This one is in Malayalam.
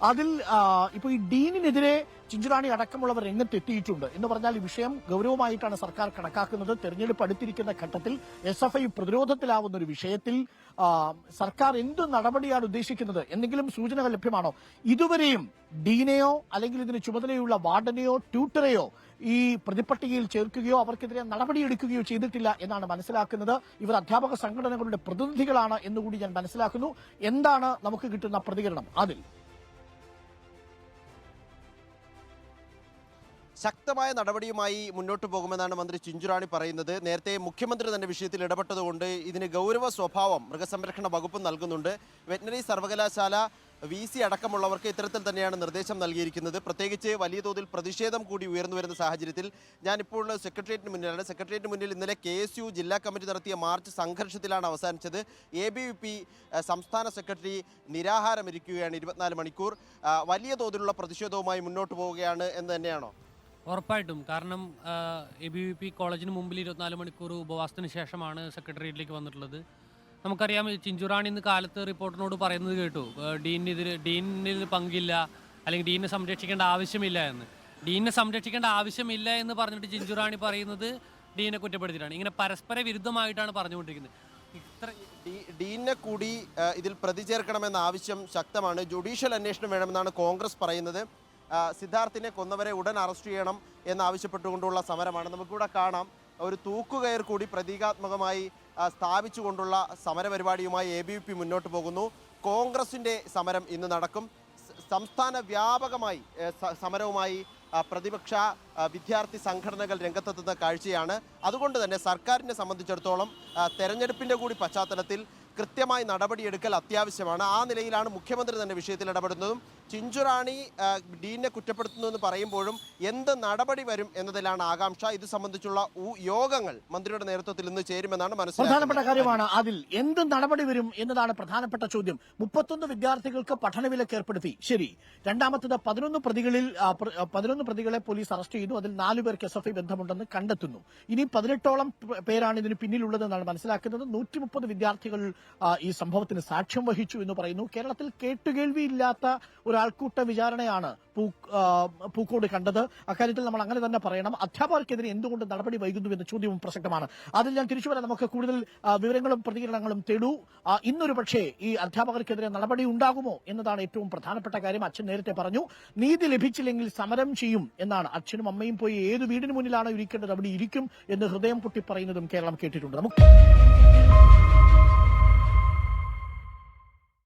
അതിൽ ഇപ്പോൾ ഈ ഡീനിനെതിരെ ചിഞ്ചുറാണി അടക്കമുള്ളവർ രംഗത്തെത്തിയിട്ടുണ്ട് എന്ന് പറഞ്ഞാൽ ഈ വിഷയം ഗൗരവമായിട്ടാണ് സർക്കാർ കണക്കാക്കുന്നത്. തെരഞ്ഞെടുപ്പ് അടുത്തിരിക്കുന്ന ഘട്ടത്തിൽ SFI പ്രതിരോധത്തിലാവുന്ന ഒരു വിഷയത്തിൽ സർക്കാർ എന്ത് നടപടിയാണ് ഉദ്ദേശിക്കുന്നത്? എന്തെങ്കിലും സൂചനകൾ ലഭ്യമാണോ? ഇതുവരെയും ഡീനെയോ അല്ലെങ്കിൽ ഇതിന് ചുമതലയുള്ള വാർഡനെയോ ട്യൂട്ടറെയോ ഈ പ്രതിപട്ടികയിൽ ചേർക്കുകയോ അവർക്കെതിരെ നടപടിയെടുക്കുകയോ ചെയ്തിട്ടില്ല എന്നാണ് മനസ്സിലാക്കുന്നത്. ഇവർ അധ്യാപക സംഘടനകളുടെ പ്രതിനിധികളാണ് എന്നുകൂടി ഞാൻ മനസ്സിലാക്കുന്നു. എന്താണ് നമുക്ക് കിട്ടുന്ന പ്രതികരണം? അതിൽ ശക്തമായ നടപടിയുമായി മുന്നോട്ട് പോകുമെന്നാണ് മന്ത്രി ചിഞ്ചുറാണി പറയുന്നത്. നേരത്തെ മുഖ്യമന്ത്രി തന്നെ വിഷയത്തിൽ ഇടപെട്ടതുകൊണ്ട് ഇതിന് ഗൗരവ സ്വഭാവം മൃഗസംരക്ഷണ വകുപ്പ് നൽകുന്നുണ്ട്. വെറ്റിനറി സർവകലാശാല VC അടക്കമുള്ളവർക്ക് ഇത്തരത്തിൽ തന്നെയാണ് നിർദ്ദേശം നൽകിയിരിക്കുന്നത്. പ്രത്യേകിച്ച് വലിയ തോതിൽ പ്രതിഷേധം കൂടി ഉയർന്നു വരുന്ന സാഹചര്യത്തിൽ ഞാനിപ്പോൾ സെക്രട്ടേറിയറ്റിന് മുന്നിലാണ്. സെക്രട്ടേറിയറ്റിന് മുന്നിൽ ഇന്നലെ KSU ജില്ലാ കമ്മിറ്റി നടത്തിയ മാർച്ച് സംഘർഷത്തിലാണ് അവസാനിച്ചത്. ABVP സംസ്ഥാന സെക്രട്ടറി നിരാഹാരമിരിക്കുകയാണ് 24 മണിക്കൂർ. വലിയ തോതിലുള്ള പ്രതിഷേധവുമായി മുന്നോട്ട് പോവുകയാണ് എന്ന് തന്നെയാണോ? ഉറപ്പായിട്ടും. കാരണം ABVP കോളേജിന് മുമ്പിൽ 24 മണിക്കൂർ ഉപവാസത്തിന് ശേഷമാണ് സെക്രട്ടേറിയറ്റിലേക്ക് വന്നിട്ടുള്ളത്. നമുക്കറിയാം, ചിഞ്ചുറാണി ഇന്ന് കാലത്ത് റിപ്പോർട്ടറിനോട് പറയുന്നത് കേട്ടു, ഡീനിൽ പങ്കില്ല, അല്ലെങ്കിൽ ഡീനെ സംരക്ഷിക്കേണ്ട ആവശ്യമില്ല എന്ന്. ഡീനെ സംരക്ഷിക്കേണ്ട ആവശ്യമില്ല എന്ന് പറഞ്ഞിട്ട് ചിഞ്ചുറാണി പറയുന്നത് ഡീനെ കുറ്റപ്പെടുത്തിയിട്ടാണ്. ഇങ്ങനെ പരസ്പര വിരുദ്ധമായിട്ടാണ് പറഞ്ഞുകൊണ്ടിരിക്കുന്നത്. ഡീനെ കൂടി ഇതിൽ പ്രതി ചേർക്കണമെന്ന ആവശ്യം ശക്തമാണ്. ജുഡീഷ്യൽ അന്വേഷണം വേണമെന്നാണ് കോൺഗ്രസ് പറയുന്നത്. സിദ്ധാർത്ഥിനെ കൊന്നവരെ ഉടൻ അറസ്റ്റ് ചെയ്യണം എന്നാവശ്യപ്പെട്ടുകൊണ്ടുള്ള സമരമാണ്. നമുക്കിവിടെ കാണാം, ഒരു തൂക്കുകയർ കൂടി പ്രതീകാത്മകമായി സ്ഥാപിച്ചുകൊണ്ടുള്ള സമരപരിപാടിയുമായി ABVP മുന്നോട്ട് പോകുന്നു. കോൺഗ്രസിൻ്റെ സമരം ഇന്ന് നടക്കും. സംസ്ഥാന വ്യാപകമായി സമരവുമായി പ്രതിപക്ഷ വിദ്യാർത്ഥി സംഘടനകൾ രംഗത്തെത്തുന്ന കാഴ്ചയാണ്. അതുകൊണ്ട് തന്നെ സർക്കാരിനെ സംബന്ധിച്ചിടത്തോളം തെരഞ്ഞെടുപ്പിൻ്റെ കൂടി പശ്ചാത്തലത്തിൽ കൃത്യമായി നടപടിയെടുക്കൽ അത്യാവശ്യമാണ്. ആ നിലയിലാണ് മുഖ്യമന്ത്രി തന്നെ വിഷയത്തിൽ ഇടപെടുന്നതും. ചിഞ്ചുറാണി ഡീനെ കുറ്റപ്പെടുത്തുന്നു എന്ന് പറയുമ്പോഴും എന്ത് നടപടി വരും എന്നതിലാണ് ആകാംക്ഷ. ഇത് സംബന്ധിച്ചുള്ള യോഗങ്ങൾ മന്ത്രിയുടെ നേതൃത്വത്തിൽ ഇന്ന് ചേരുമെന്നാണ് പ്രധാനപ്പെട്ട കാര്യമാണ്. അതിൽ എന്ത് നടപടി വരും എന്നതാണ് പ്രധാനപ്പെട്ട ചോദ്യം. 31 വിദ്യാർത്ഥികൾക്ക് പഠനവിലക്ക് ഏർപ്പെടുത്തി, ശരി. രണ്ടാമത്തത് 11 പ്രതികളെ പോലീസ് അറസ്റ്റ് ചെയ്തു. അതിൽ 4 പേർക്ക് SFI ബന്ധമുണ്ടെന്ന് കണ്ടെത്തുന്നു. ഇനി 18ഓളം പേരാണ് ഇതിന് പിന്നിലുള്ളതെന്നാണ് മനസ്സിലാക്കുന്നത്. 130 വിദ്യാർത്ഥികൾ ഈ സംഭവത്തിന് സാക്ഷ്യം വഹിച്ചു എന്ന് പറയുന്നു. കേരളത്തിൽ കേട്ടുകേൾവിയില്ലാത്ത ഒരാൾക്കൂട്ട വിചാരണയാണ് പൂക്കോട് കണ്ടത്. അക്കാര്യത്തിൽ നമ്മൾ അങ്ങനെ തന്നെ പറയണം. അധ്യാപകർക്കെതിരെ എന്തുകൊണ്ട് നടപടി വൈകുന്നു എന്ന ചോദ്യവും പ്രസക്തമാണ്. അതിൽ ഞാൻ തിരിച്ചു വരാം. നമുക്ക് കൂടുതൽ വിവരങ്ങളും പ്രതികരണങ്ങളും തേടൂ. ഇന്നൊരു പക്ഷേ ഈ അധ്യാപകർക്കെതിരെ നടപടി ഉണ്ടാകുമോ എന്നതാണ് ഏറ്റവും പ്രധാനപ്പെട്ട കാര്യം. അച്ഛൻ നേരത്തെ പറഞ്ഞു, നീതി ലഭിച്ചില്ലെങ്കിൽ സമരം ചെയ്യും എന്നാണ്. അച്ഛനും അമ്മയും പോയി ഏത് വീടിന് മുന്നിലാണ് ഇരിക്കേണ്ടത് അവിടെ ഇരിക്കും എന്ന് ഹൃദയം പൊട്ടി പറയുന്നതും കേരളം കേട്ടിട്ടുണ്ട്. നമുക്ക്